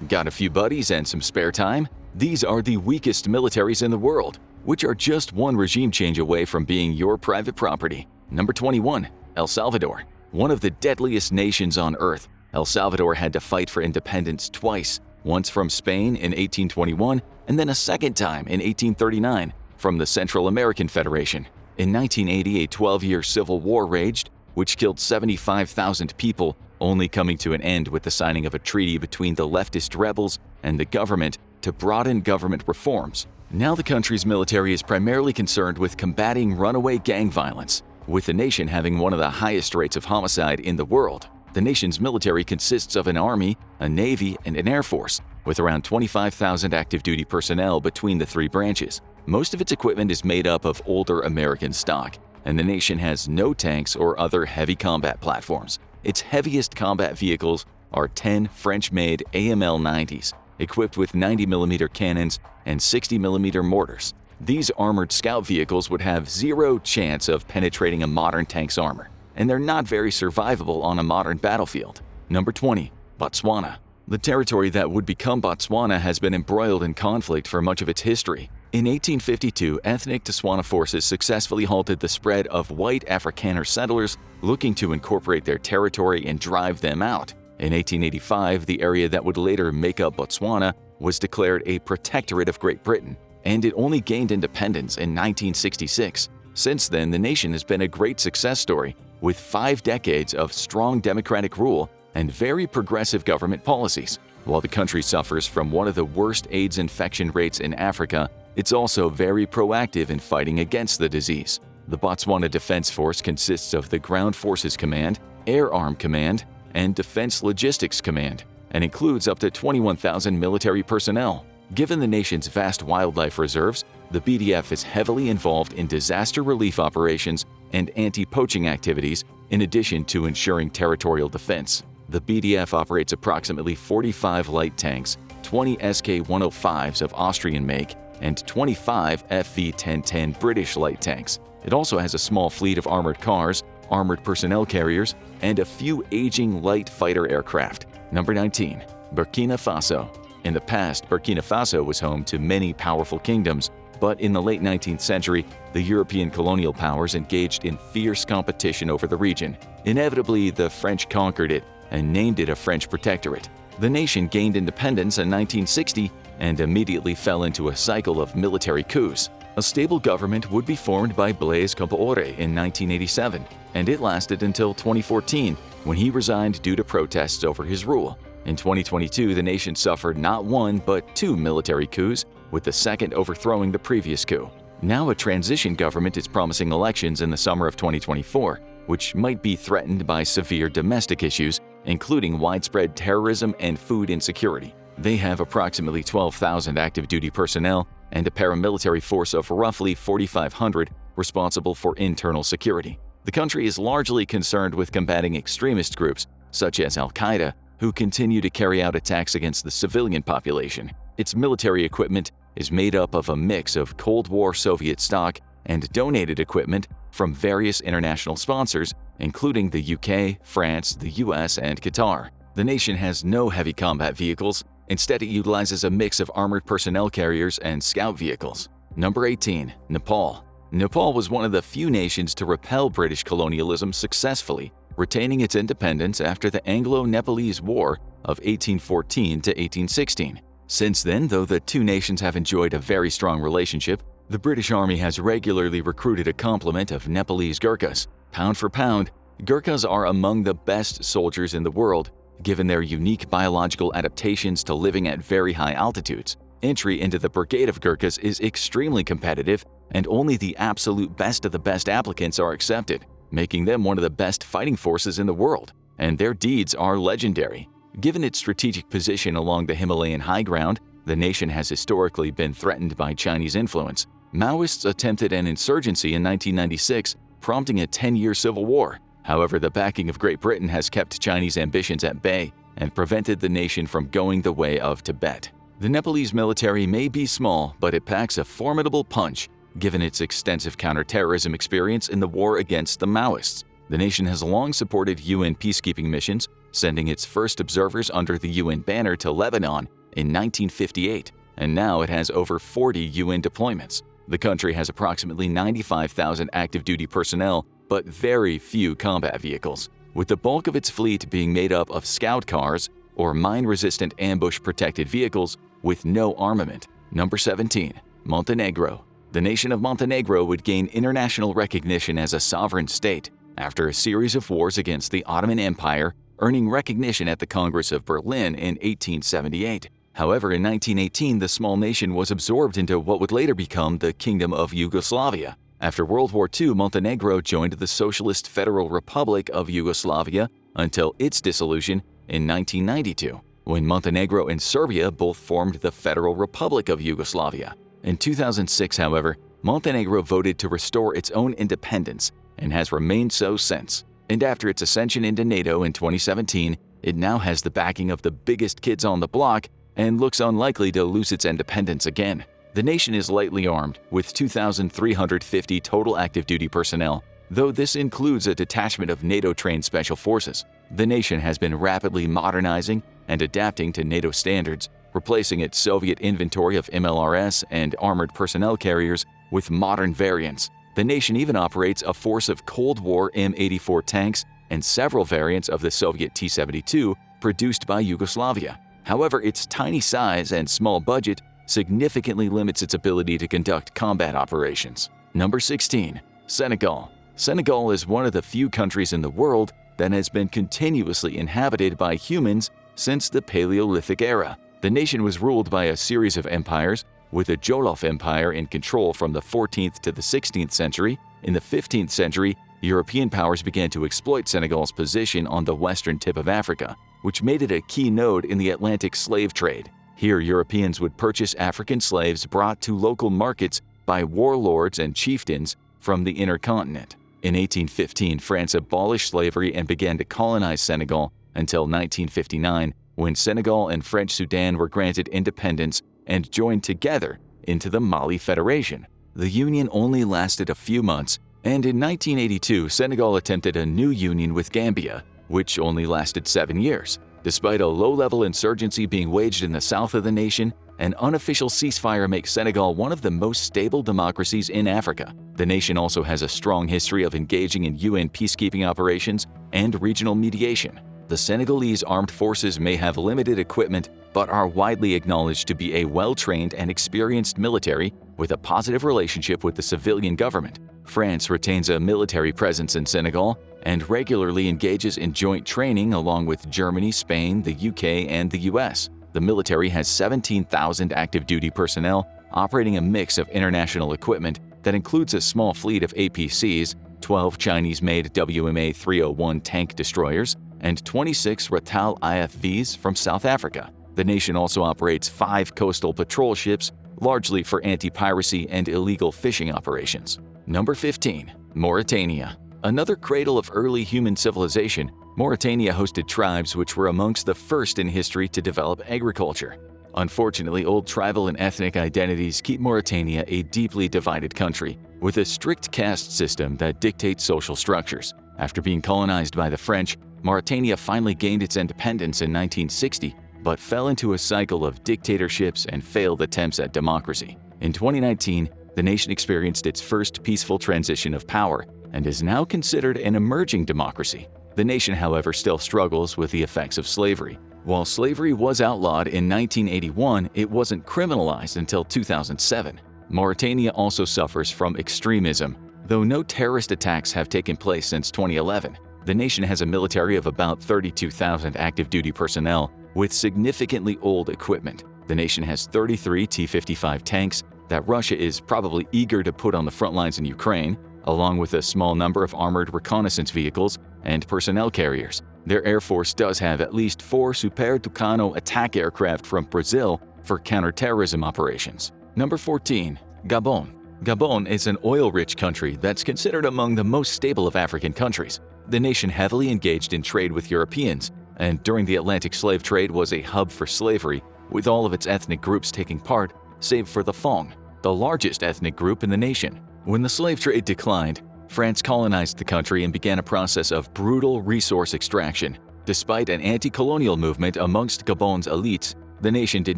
Got a few buddies and some spare time? These are the weakest militaries in the world, which are just one regime change away from being your private property. Number 21. El Salvador. One of the deadliest nations on earth, El Salvador had to fight for independence twice, once from Spain in 1821 and then a second time in 1839 from the Central American Federation. In 1980, a 12-year civil war raged, which killed 75,000 people, only coming to an end with the signing of a treaty between the leftist rebels and the government to broaden government reforms. Now the country's military is primarily concerned with combating runaway gang violence, with the nation having one of the highest rates of homicide in the world. The nation's military consists of an army, a navy, and an air force, with around 25,000 active duty personnel between the three branches. Most of its equipment is made up of older American stock, and the nation has no tanks or other heavy combat platforms. Its heaviest combat vehicles are 10 French-made AML-90s, equipped with 90mm cannons and 60mm mortars. These armored scout vehicles would have zero chance of penetrating a modern tank's armor, and they're not very survivable on a modern battlefield. Number 20. Botswana. The territory that would become Botswana has been embroiled in conflict for much of its history. In 1852, ethnic Tswana forces successfully halted the spread of white Afrikaner settlers looking to incorporate their territory and drive them out. In 1885, the area that would later make up Botswana was declared a protectorate of Great Britain, and it only gained independence in 1966. Since then, the nation has been a great success story, with 5 decades of strong democratic rule and very progressive government policies. While the country suffers from one of the worst AIDS infection rates in Africa, it's also very proactive in fighting against the disease. The Botswana Defense Force consists of the Ground Forces Command, Air Arm Command, and Defense Logistics Command, and includes up to 21,000 military personnel. Given the nation's vast wildlife reserves, the BDF is heavily involved in disaster relief operations and anti-poaching activities, in addition to ensuring territorial defense. The BDF operates approximately 45 light tanks, 20 SK-105s of Austrian make, and 25 FV-1010 British light tanks. It also has a small fleet of armored cars, armored personnel carriers, and a few aging light fighter aircraft. Number 19. Burkina Faso. In the past, Burkina Faso was home to many powerful kingdoms, but in the late 19th century, the European colonial powers engaged in fierce competition over the region. Inevitably, the French conquered it and named it a French protectorate. The nation gained independence in 1960 and immediately fell into a cycle of military coups. A stable government would be formed by Blaise Compaoré in 1987, and it lasted until 2014, when he resigned due to protests over his rule. In 2022, the nation suffered not one but 2 military coups, with the second overthrowing the previous coup. Now a transition government is promising elections in the summer of 2024, which might be threatened by severe domestic issues, including widespread terrorism and food insecurity. They have approximately 12,000 active duty personnel and a paramilitary force of roughly 4,500 responsible for internal security. The country is largely concerned with combating extremist groups, such as Al-Qaeda, who continue to carry out attacks against the civilian population. Its military equipment is made up of a mix of Cold War Soviet stock and donated equipment from various international sponsors, including the UK, France, the US, and Qatar. The nation has no heavy combat vehicles. Instead, it utilizes a mix of armored personnel carriers and scout vehicles. Number 18. Nepal. Nepal was one of the few nations to repel British colonialism successfully, retaining its independence after the Anglo-Nepalese War of 1814 to 1816. Since then, though the two nations have enjoyed a very strong relationship, the British Army has regularly recruited a complement of Nepalese Gurkhas. Pound for pound, Gurkhas are among the best soldiers in the world, given their unique biological adaptations to living at very high altitudes. Entry into the Brigade of Gurkhas is extremely competitive, and only the absolute best of the best applicants are accepted, making them one of the best fighting forces in the world. And their deeds are legendary. Given its strategic position along the Himalayan high ground, the nation has historically been threatened by Chinese influence. Maoists attempted an insurgency in 1996, prompting a 10-year civil war. However, the backing of Great Britain has kept Chinese ambitions at bay and prevented the nation from going the way of Tibet. The Nepalese military may be small, but it packs a formidable punch, given its extensive counterterrorism experience in the war against the Maoists. The nation has long supported UN peacekeeping missions, sending its first observers under the UN banner to Lebanon in 1958, and now it has over 40 UN deployments. The country has approximately 95,000 active-duty personnel, but very few combat vehicles, with the bulk of its fleet being made up of scout cars or mine-resistant ambush-protected vehicles with no armament. Number 17. Montenegro. The nation of Montenegro would gain international recognition as a sovereign state after a series of wars against the Ottoman Empire, earning recognition at the Congress of Berlin in 1878. However, in 1918, the small nation was absorbed into what would later become the Kingdom of Yugoslavia. After World War II, Montenegro joined the Socialist Federal Republic of Yugoslavia until its dissolution in 1992, when Montenegro and Serbia both formed the Federal Republic of Yugoslavia. In 2006, however, Montenegro voted to restore its own independence and has remained so since. And after its ascension into NATO in 2017, it now has the backing of the biggest kids on the block and looks unlikely to lose its independence again. The nation is lightly armed, with 2,350 total active-duty personnel, though this includes a detachment of NATO-trained special forces. The nation has been rapidly modernizing and adapting to NATO standards, replacing its Soviet inventory of MLRS and armored personnel carriers with modern variants. The nation even operates a force of Cold War M84 tanks and several variants of the Soviet T-72 produced by Yugoslavia. However, its tiny size and small budget significantly limits its ability to conduct combat operations. Number 16. Senegal. Senegal is one of the few countries in the world that has been continuously inhabited by humans since the Paleolithic era. The nation was ruled by a series of empires, with the Jolof Empire in control from the 14th to the 16th century. In the 15th century, European powers began to exploit Senegal's position on the western tip of Africa, which made it a key node in the Atlantic slave trade. Here, Europeans would purchase African slaves brought to local markets by warlords and chieftains from the inner continent. In 1815, France abolished slavery and began to colonize Senegal until 1959, when Senegal and French Sudan were granted independence and joined together into the Mali Federation. The union only lasted a few months, and in 1982, Senegal attempted a new union with Gambia, which only lasted 7 years. Despite a low-level insurgency being waged in the south of the nation, an unofficial ceasefire makes Senegal one of the most stable democracies in Africa. The nation also has a strong history of engaging in UN peacekeeping operations and regional mediation. The Senegalese armed forces may have limited equipment, but are widely acknowledged to be a well-trained and experienced military with a positive relationship with the civilian government. France retains a military presence in Senegal and regularly engages in joint training along with Germany, Spain, the UK, and the US. The military has 17,000 active-duty personnel operating a mix of international equipment that includes a small fleet of APCs, 12 Chinese-made WMA-301 tank destroyers, and 26 Ratal IFVs from South Africa. The nation also operates 5 coastal patrol ships, largely for anti-piracy and illegal fishing operations. Number 15. Mauritania. Another cradle of early human civilization, Mauritania hosted tribes which were amongst the first in history to develop agriculture. Unfortunately, old tribal and ethnic identities keep Mauritania a deeply divided country, with a strict caste system that dictates social structures. After being colonized by the French, Mauritania finally gained its independence in 1960, but fell into a cycle of dictatorships and failed attempts at democracy. In 2019, the nation experienced its first peaceful transition of power and is now considered an emerging democracy. The nation, however, still struggles with the effects of slavery. While slavery was outlawed in 1981, it wasn't criminalized until 2007. Mauritania also suffers from extremism, though no terrorist attacks have taken place since 2011. The nation has a military of about 32,000 active-duty personnel with significantly old equipment. The nation has 33 T-55 tanks that Russia is probably eager to put on the front lines in Ukraine, along with a small number of armored reconnaissance vehicles and personnel carriers. Their air force does have at least 4 Super Tucano attack aircraft from Brazil for counterterrorism operations. Number 14. Gabon. Gabon is an oil-rich country that's considered among the most stable of African countries. The nation heavily engaged in trade with Europeans, and during the Atlantic slave trade was a hub for slavery, with all of its ethnic groups taking part, save for the Fong, the largest ethnic group in the nation. When the slave trade declined, France colonized the country and began a process of brutal resource extraction. Despite an anti-colonial movement amongst Gabon's elites, the nation did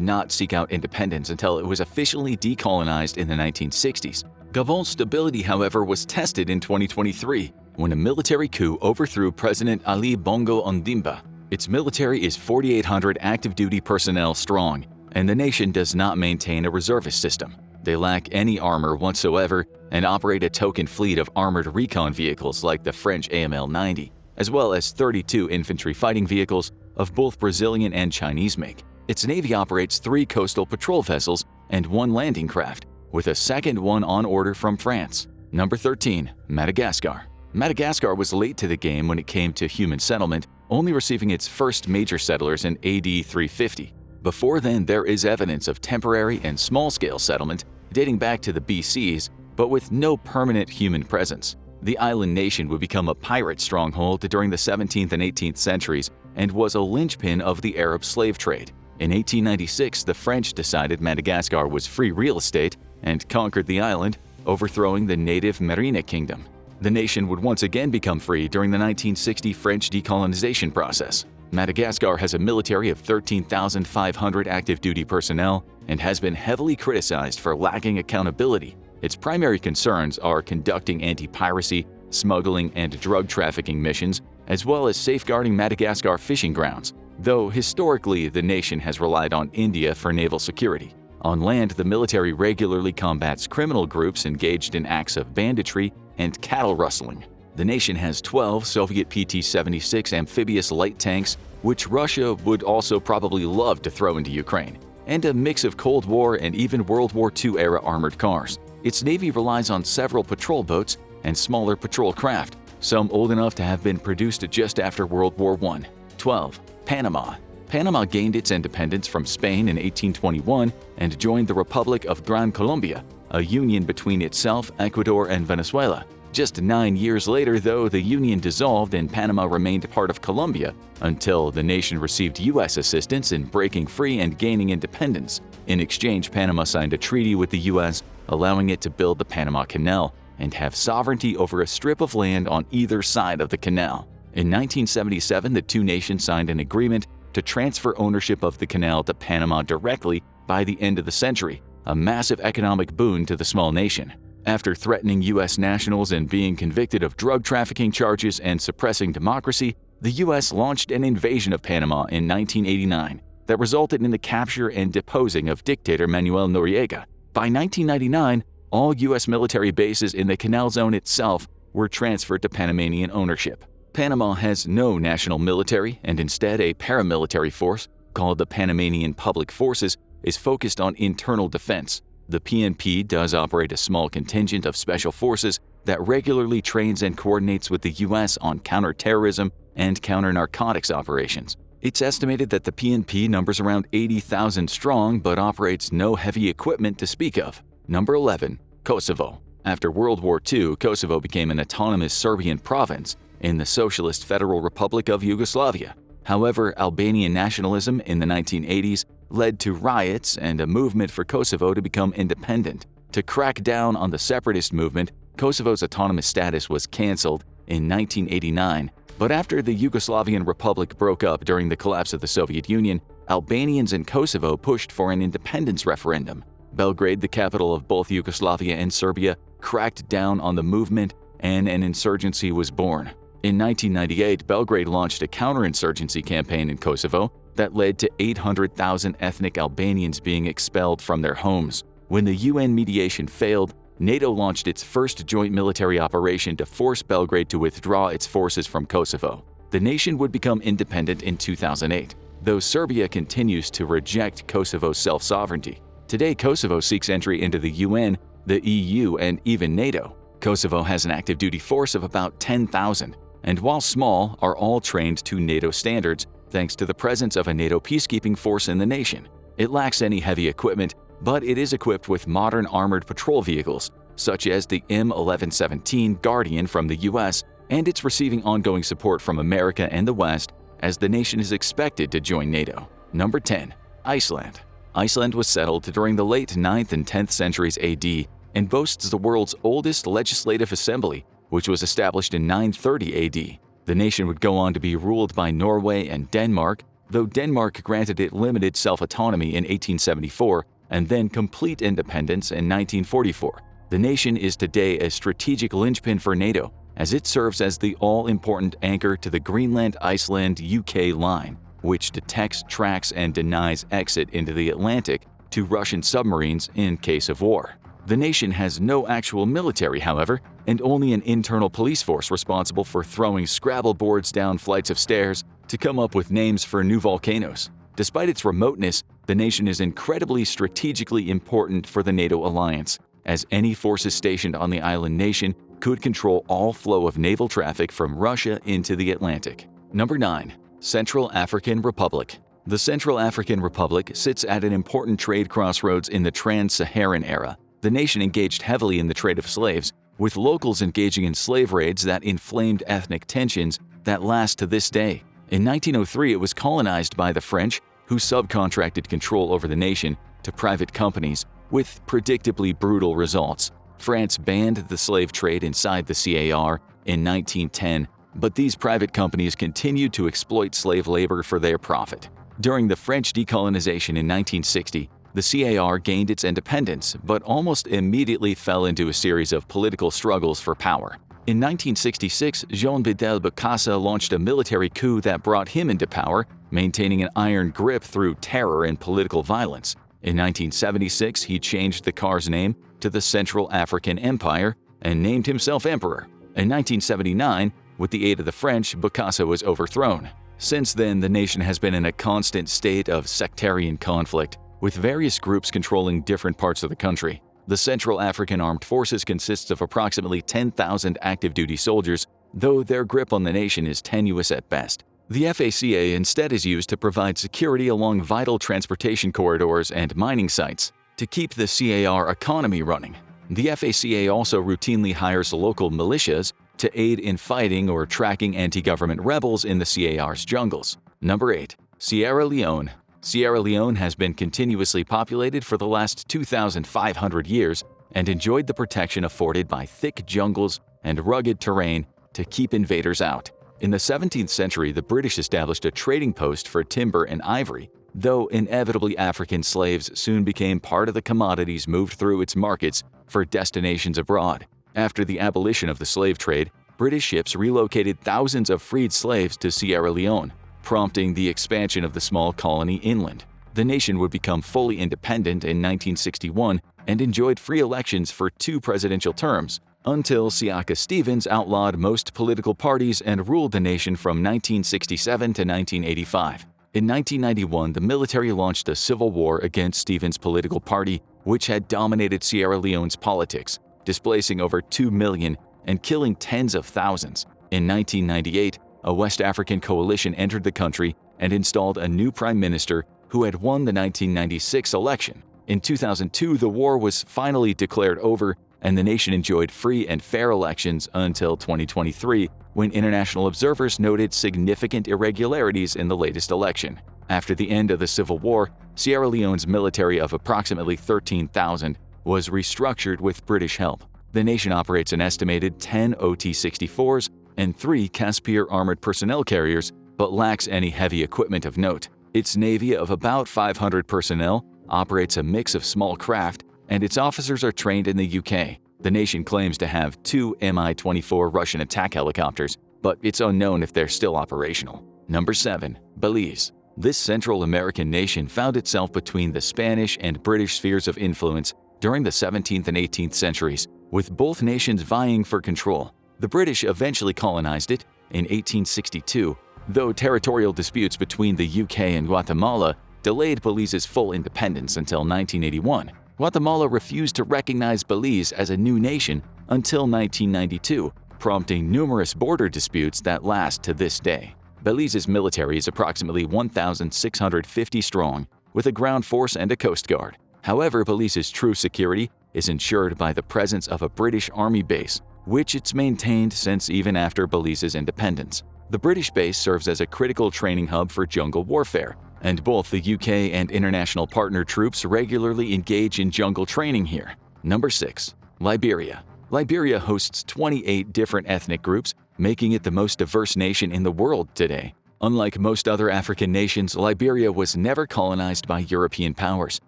not seek out independence until it was officially decolonized in the 1960s. Gabon's stability, however, was tested in 2023 when a military coup overthrew President Ali Bongo Ondimba. Its military is 4,800 active-duty personnel strong, and the nation does not maintain a reservist system. They lack any armor whatsoever and operate a token fleet of armored recon vehicles like the French AML-90, as well as 32 infantry fighting vehicles of both Brazilian and Chinese make. Its navy operates 3 coastal patrol vessels and 1 landing craft, with a second one on order from France. Number 13. Madagascar. Madagascar was late to the game when it came to human settlement, only receiving its first major settlers in AD 350. Before then, there is evidence of temporary and small-scale settlement dating back to the BCs, but with no permanent human presence. The island nation would become a pirate stronghold during the 17th and 18th centuries and was a linchpin of the Arab slave trade. In 1896, the French decided Madagascar was free real estate and conquered the island, overthrowing the native Merina kingdom. The nation would once again become free during the 1960 French decolonization process. Madagascar has a military of 13,500 active-duty personnel and has been heavily criticized for lacking accountability. Its primary concerns are conducting anti-piracy, smuggling, and drug trafficking missions, as well as safeguarding Madagascar fishing grounds, though historically the nation has relied on India for naval security. On land, the military regularly combats criminal groups engaged in acts of banditry and cattle rustling. The nation has 12 Soviet PT-76 amphibious light tanks, which Russia would also probably love to throw into Ukraine, and a mix of Cold War and even World War II-era armored cars. Its navy relies on several patrol boats and smaller patrol craft, some old enough to have been produced just after World War I. 12. Panama. Panama gained its independence from Spain in 1821 and joined the Republic of Gran Colombia, a union between itself, Ecuador, and Venezuela. Just 9 years later, though, the union dissolved and Panama remained part of Colombia until the nation received U.S. assistance in breaking free and gaining independence. In exchange, Panama signed a treaty with the U.S., allowing it to build the Panama Canal and have sovereignty over a strip of land on either side of the canal. In 1977, the two nations signed an agreement to transfer ownership of the canal to Panama directly by the end of the century, a massive economic boon to the small nation. After threatening U.S. nationals and being convicted of drug trafficking charges and suppressing democracy, the U.S. launched an invasion of Panama in 1989 that resulted in the capture and deposing of dictator Manuel Noriega. By 1999, all U.S. military bases in the Canal Zone itself were transferred to Panamanian ownership. Panama has no national military, and instead a paramilitary force called the Panamanian Public Forces is focused on internal defense. The PNP does operate a small contingent of special forces that regularly trains and coordinates with the U.S. on counterterrorism and counter-narcotics operations. It's estimated that the PNP numbers around 80,000 strong but operates no heavy equipment to speak of. Number 11. Kosovo. After World War II, Kosovo became an autonomous Serbian province in the Socialist Federal Republic of Yugoslavia. However, Albanian nationalism in the 1980s led to riots and a movement for Kosovo to become independent. To crack down on the separatist movement, Kosovo's autonomous status was cancelled in 1989, but after the Yugoslavian Republic broke up during the collapse of the Soviet Union, Albanians in Kosovo pushed for an independence referendum. Belgrade, the capital of both Yugoslavia and Serbia, cracked down on the movement and an insurgency was born. In 1998, Belgrade launched a counterinsurgency campaign in Kosovo that led to 800,000 ethnic Albanians being expelled from their homes. When the UN mediation failed, NATO launched its first joint military operation to force Belgrade to withdraw its forces from Kosovo. The nation would become independent in 2008, though Serbia continues to reject Kosovo's self-sovereignty. Today, Kosovo seeks entry into the UN, the EU, and even NATO. Kosovo has an active-duty force of about 10,000, and while small, are all trained to NATO standards thanks to the presence of a NATO peacekeeping force in the nation. It lacks any heavy equipment, but it is equipped with modern armored patrol vehicles, such as the M1117 Guardian from the US, and it's receiving ongoing support from America and the West as the nation is expected to join NATO. Number 10. Iceland. Iceland was settled during the late 9th and 10th centuries AD and boasts the world's oldest legislative assembly, which was established in 930 AD. The nation would go on to be ruled by Norway and Denmark, though Denmark granted it limited self-autonomy in 1874 and then complete independence in 1944. The nation is today a strategic linchpin for NATO, as it serves as the all-important anchor to the Greenland-Iceland-UK line, which detects, tracks, and denies exit into the Atlantic to Russian submarines in case of war. The nation has no actual military, however, and only an internal police force responsible for throwing Scrabble boards down flights of stairs to come up with names for new volcanoes. Despite its remoteness, the nation is incredibly strategically important for the NATO alliance, as any forces stationed on the island nation could control all flow of naval traffic from Russia into the Atlantic. Number 9. Central African Republic. The Central African Republic sits at an important trade crossroads in the trans-Saharan era. The nation engaged heavily in the trade of slaves, with locals engaging in slave raids that inflamed ethnic tensions that last to this day. In 1903, it was colonized by the French, who subcontracted control over the nation to private companies, with predictably brutal results. France banned the slave trade inside the CAR in 1910, but these private companies continued to exploit slave labor for their profit. During the French decolonization in 1960, the CAR gained its independence, but almost immediately fell into a series of political struggles for power. In 1966, Jean Bedel Bokassa launched a military coup that brought him into power, maintaining an iron grip through terror and political violence. In 1976, he changed the CAR's name to the Central African Empire and named himself emperor. In 1979, with the aid of the French, Bokassa was overthrown. Since then, the nation has been in a constant state of sectarian conflict, with various groups controlling different parts of the country. The Central African Armed Forces consists of approximately 10,000 active-duty soldiers, though their grip on the nation is tenuous at best. The FACA instead is used to provide security along vital transportation corridors and mining sites to keep the CAR economy running. The FACA also routinely hires local militias to aid in fighting or tracking anti-government rebels in the CAR's jungles. Number 8. Sierra Leone. Sierra Leone has been continuously populated for the last 2,500 years and enjoyed the protection afforded by thick jungles and rugged terrain to keep invaders out. In the 17th century, the British established a trading post for timber and ivory, though inevitably African slaves soon became part of the commodities moved through its markets for destinations abroad. After the abolition of the slave trade, British ships relocated thousands of freed slaves to Sierra Leone, prompting the expansion of the small colony inland. The nation would become fully independent in 1961 and enjoyed free elections for 2 presidential terms, until Siaka Stevens outlawed most political parties and ruled the nation from 1967 to 1985. In 1991, the military launched a civil war against Stevens' political party, which had dominated Sierra Leone's politics, displacing over 2 million and killing tens of thousands. In 1998, a West African coalition entered the country and installed a new prime minister who had won the 1996 election. In 2002, the war was finally declared over, and the nation enjoyed free and fair elections until 2023, when international observers noted significant irregularities in the latest election. After the end of the Civil War, Sierra Leone's military of approximately 13,000 was restructured with British help. The nation operates an estimated 10 OT-64s and 3 Caspier armored personnel carriers, but lacks any heavy equipment of note. Its navy of about 500 personnel operates a mix of small craft, and its officers are trained in the UK. The nation claims to have 2 Mi-24 Russian attack helicopters, but it's unknown if they're still operational. Number 7. Belize. This Central American nation found itself between the Spanish and British spheres of influence during the 17th and 18th centuries, with both nations vying for control. The British eventually colonized it in 1862, though territorial disputes between the UK and Guatemala delayed Belize's full independence until 1981. Guatemala refused to recognize Belize as a new nation until 1992, prompting numerous border disputes that last to this day. Belize's military is approximately 1,650 strong, with a ground force and a coast guard. However, Belize's true security is ensured by the presence of a British Army base, which it's maintained since even after Belize's independence. The British base serves as a critical training hub for jungle warfare, and both the UK and international partner troops regularly engage in jungle training here. Number 6. Liberia. Liberia hosts 28 different ethnic groups making it the most diverse nation in the world today. Unlike most other African nations, Liberia was never colonized by European powers.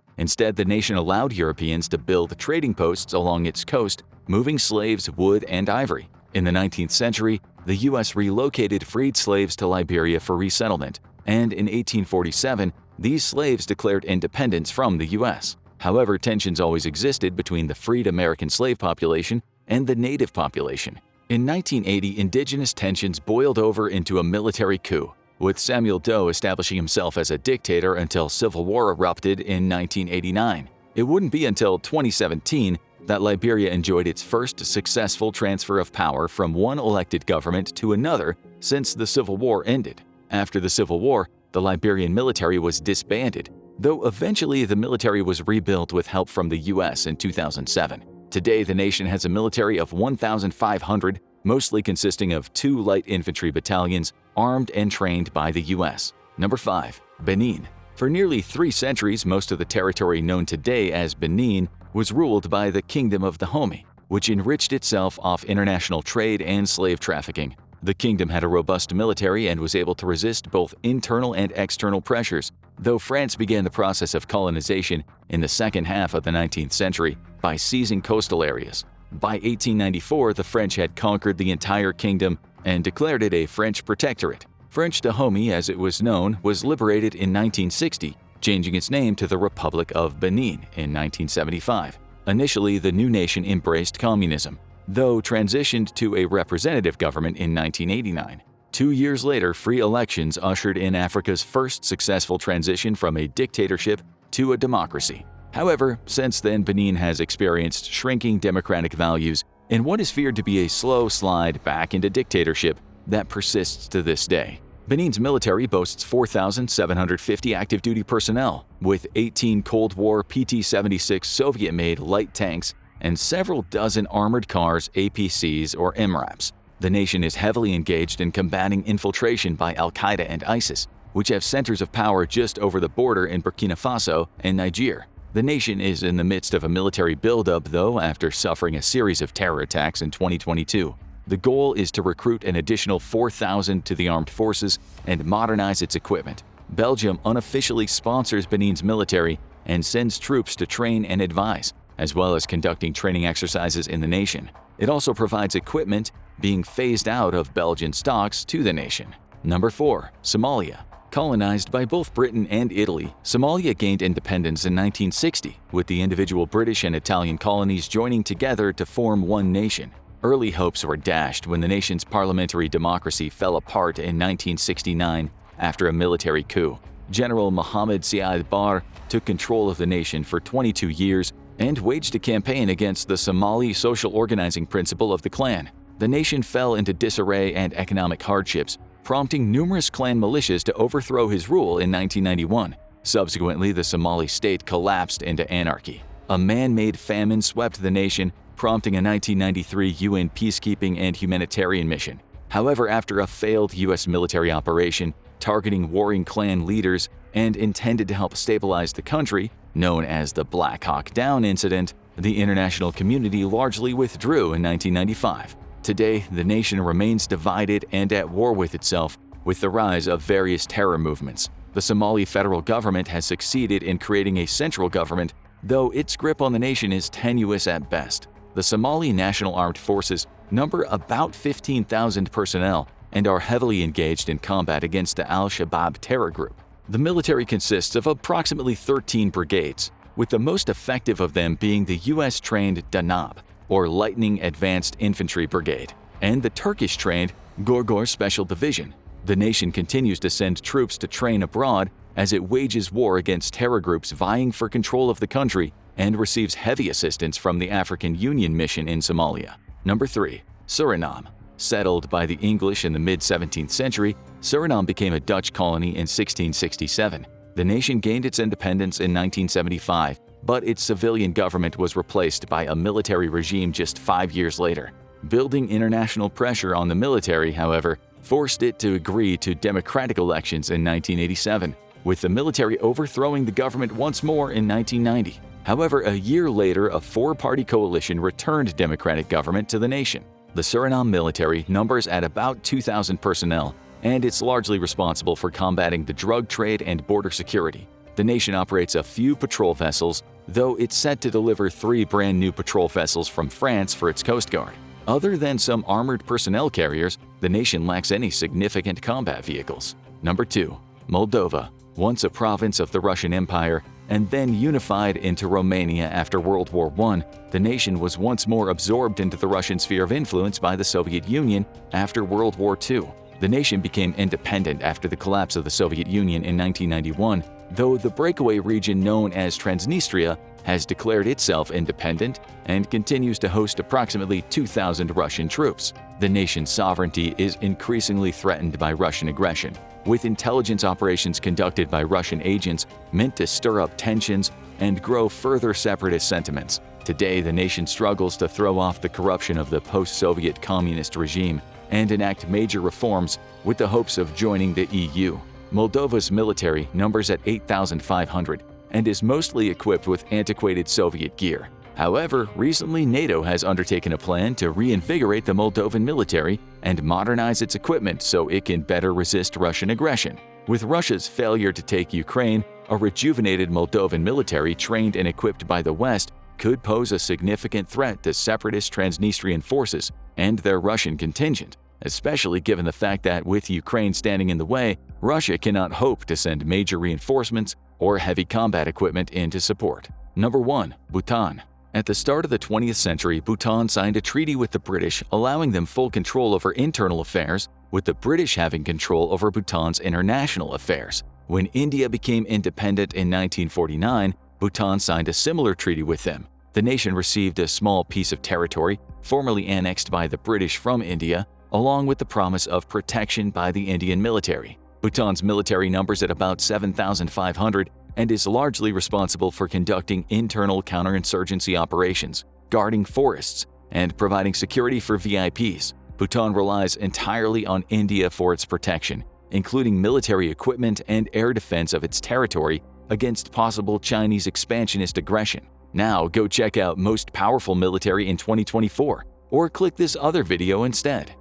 Instead, the nation allowed Europeans to build trading posts along its coast, moving slaves, wood, and ivory. In the 19th century, the U.S. relocated freed slaves to Liberia for resettlement, and in 1847, these slaves declared independence from the U.S. However, tensions always existed between the freed American slave population and the native population. In 1980, indigenous tensions boiled over into a military coup, with Samuel Doe establishing himself as a dictator until civil war erupted in 1989. It wouldn't be until 2017 that Liberia enjoyed its first successful transfer of power from one elected government to another since the Civil War ended. After the Civil War, the Liberian military was disbanded, though eventually the military was rebuilt with help from the U.S. in 2007. Today, the nation has a military of 1,500, mostly consisting of 2 light infantry battalions armed and trained by the U.S. Number 5. Benin. For nearly 3 centuries, most of the territory known today as Benin was ruled by the Kingdom of Dahomey, which enriched itself off international trade and slave trafficking. The kingdom had a robust military and was able to resist both internal and external pressures, though France began the process of colonization in the second half of the 19th century by seizing coastal areas. By 1894, the French had conquered the entire kingdom and declared it a French protectorate. French Dahomey, as it was known, was liberated in 1960, changing its name to the Republic of Benin in 1975. Initially, the new nation embraced communism, though transitioned to a representative government in 1989. 2 years later, free elections ushered in Africa's first successful transition from a dictatorship to a democracy. However, since then, Benin has experienced shrinking democratic values in what is feared to be a slow slide back into dictatorship that persists to this day. Benin's military boasts 4,750 active duty personnel, with 18 Cold War PT-76 Soviet-made light tanks and several dozen armored cars, APCs, or MRAPs. The nation is heavily engaged in combating infiltration by Al-Qaeda and ISIS, which have centers of power just over the border in Burkina Faso and Niger. The nation is in the midst of a military buildup, though, after suffering a series of terror attacks in 2022. The goal is to recruit an additional 4,000 to the armed forces and modernize its equipment. Belgium unofficially sponsors Benin's military and sends troops to train and advise, as well as conducting training exercises in the nation. It also provides equipment being phased out of Belgian stocks to the nation. Number 4. Somalia. Colonized by both Britain and Italy, Somalia gained independence in 1960, with the individual British and Italian colonies joining together to form one nation. Early hopes were dashed when the nation's parliamentary democracy fell apart in 1969 after a military coup. General Mohammed Siad Barre took control of the nation for 22 years and waged a campaign against the Somali social organizing principle of the clan. The nation fell into disarray and economic hardships, prompting numerous clan militias to overthrow his rule in 1991. Subsequently, the Somali state collapsed into anarchy. A man-made famine swept the nation, prompting a 1993 UN peacekeeping and humanitarian mission. However, after a failed U.S. military operation targeting warring clan leaders and intended to help stabilize the country, known as the Black Hawk Down incident, the international community largely withdrew in 1995. Today, the nation remains divided and at war with itself, with the rise of various terror movements. The Somali federal government has succeeded in creating a central government, though its grip on the nation is tenuous at best. The Somali National Armed Forces number about 15,000 personnel and are heavily engaged in combat against the Al-Shabaab terror group. The military consists of approximately 13 brigades, with the most effective of them being the U.S.-trained Danab, or Lightning Advanced Infantry Brigade, and the Turkish-trained Gorgor Special Division. The nation continues to send troops to train abroad as it wages war against terror groups vying for control of the country and receives heavy assistance from the African Union Mission in Somalia. Number 3. Suriname. Settled by the English in the mid-17th century, Suriname became a Dutch colony in 1667. The nation gained its independence in 1975, but its civilian government was replaced by a military regime just 5 years later. Building international pressure on the military, however, forced it to agree to democratic elections in 1987, with the military overthrowing the government once more in 1990. However, a year later, a 4-party coalition returned democratic government to the nation. The Suriname military numbers at about 2,000 personnel, and it's largely responsible for combating the drug trade and border security. The nation operates a few patrol vessels, though it's set to deliver 3 brand new patrol vessels from France for its Coast Guard. Other than some armored personnel carriers, the nation lacks any significant combat vehicles. Number 2. Moldova. Once a province of the Russian Empire and then unified into Romania after World War I, the nation was once more absorbed into the Russian sphere of influence by the Soviet Union after World War II. The nation became independent after the collapse of the Soviet Union in 1991, though the breakaway region known as Transnistria has declared itself independent and continues to host approximately 2,000 Russian troops. The nation's sovereignty is increasingly threatened by Russian aggression, with intelligence operations conducted by Russian agents meant to stir up tensions and grow further separatist sentiments. Today, the nation struggles to throw off the corruption of the post-Soviet communist regime and enact major reforms with the hopes of joining the EU. Moldova's military numbers at 8,500 and is mostly equipped with antiquated Soviet gear. However, recently NATO has undertaken a plan to reinvigorate the Moldovan military and modernize its equipment so it can better resist Russian aggression. With Russia's failure to take Ukraine, a rejuvenated Moldovan military trained and equipped by the West could pose a significant threat to separatist Transnistrian forces and their Russian contingent, especially given the fact that with Ukraine standing in the way, Russia cannot hope to send major reinforcements or heavy combat equipment in to support. Number 1. Bhutan. At the start of the 20th century, Bhutan signed a treaty with the British, allowing them full control over internal affairs, with the British having control over Bhutan's international affairs. When India became independent in 1949, Bhutan signed a similar treaty with them. The nation received a small piece of territory, formerly annexed by the British from India, along with the promise of protection by the Indian military. Bhutan's military numbers at about 7,500 and is largely responsible for conducting internal counterinsurgency operations, guarding forests, and providing security for VIPs. Bhutan relies entirely on India for its protection, including military equipment and air defense of its territory against possible Chinese expansionist aggression. Now go check out Most Powerful Military in 2024, or click this other video instead.